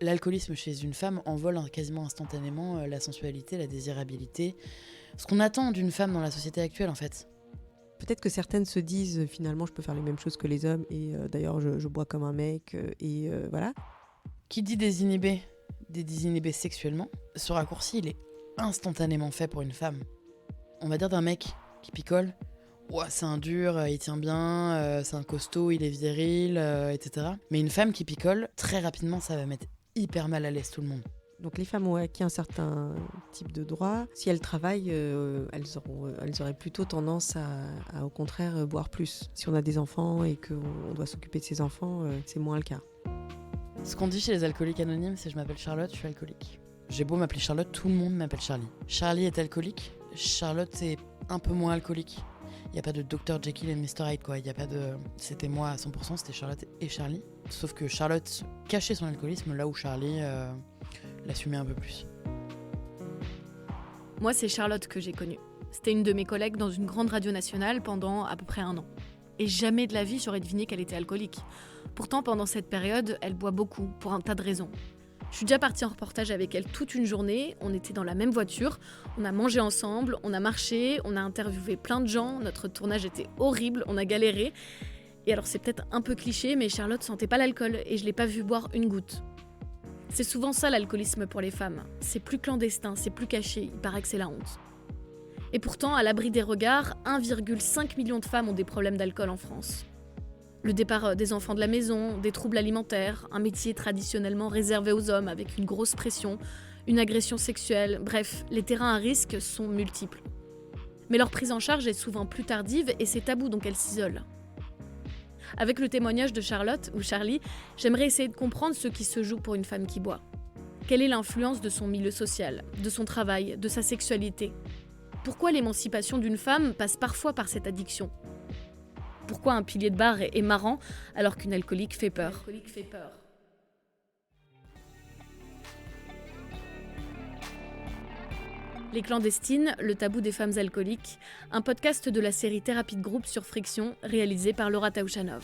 l'alcoolisme chez une femme envole quasiment instantanément la sensualité, la désirabilité, ce qu'on attend d'une femme dans la société actuelle en fait. Peut-être que certaines se disent finalement je peux faire les mêmes choses que les hommes et d'ailleurs je bois comme un mec et voilà. Qui dit désinhibé sexuellement, ce raccourci il est instantanément fait pour une femme. On va dire d'un mec qui picole, ouah, c'est un dur, il tient bien, c'est un costaud, il est viril, etc. Mais une femme qui picole, très rapidement ça va mettre hyper mal à l'aise tout le monde. Donc les femmes ont acquis un certain type de droit. Si elles travaillent, elles auraient plutôt tendance à au contraire boire plus. Si on a des enfants et qu'on doit s'occuper de ses enfants, c'est moins le cas. Ce qu'on dit chez les alcooliques anonymes, c'est je m'appelle Charlotte, je suis alcoolique. J'ai beau m'appeler Charlotte, tout le monde m'appelle Charlie. Charlie est alcoolique, Charlotte est un peu moins alcoolique. Il n'y a pas de Dr Jekyll et Mr Hyde quoi, il y a pas de... C'était moi à 100%, c'était Charlotte et Charlie. Sauf que Charlotte cachait son alcoolisme là où Charlie l'assumait un peu plus. Moi, c'est Charlotte que j'ai connue. C'était une de mes collègues dans une grande radio nationale pendant à peu près 1 an. Et jamais de la vie, j'aurais deviné qu'elle était alcoolique. Pourtant, pendant cette période, elle boit beaucoup, pour un tas de raisons. Je suis déjà partie en reportage avec elle toute une journée, on était dans la même voiture, on a mangé ensemble, on a marché, on a interviewé plein de gens, notre tournage était horrible, on a galéré. Et alors c'est peut-être un peu cliché, mais Charlotte sentait pas l'alcool et je l'ai pas vue boire une goutte. C'est souvent ça l'alcoolisme pour les femmes. C'est plus clandestin, c'est plus caché, il paraît que c'est la honte. Et pourtant, à l'abri des regards, 1,5 million de femmes ont des problèmes d'alcool en France. Le départ des enfants de la maison, des troubles alimentaires, un métier traditionnellement réservé aux hommes avec une grosse pression, une agression sexuelle, bref, les terrains à risque sont multiples. Mais leur prise en charge est souvent plus tardive et c'est tabou donc elles s'isolent. Avec le témoignage de Charlotte, ou Charlie, j'aimerais essayer de comprendre ce qui se joue pour une femme qui boit. Quelle est l'influence de son milieu social, de son travail, de sa sexualité ? Pourquoi l'émancipation d'une femme passe parfois par cette addiction ? Pourquoi un pilier de bar est marrant alors qu'une alcoolique fait peur ? Les clandestines, le tabou des femmes alcooliques, un podcast de la série Thérapie de groupe sur Friction, réalisé par Laura Taouchanov.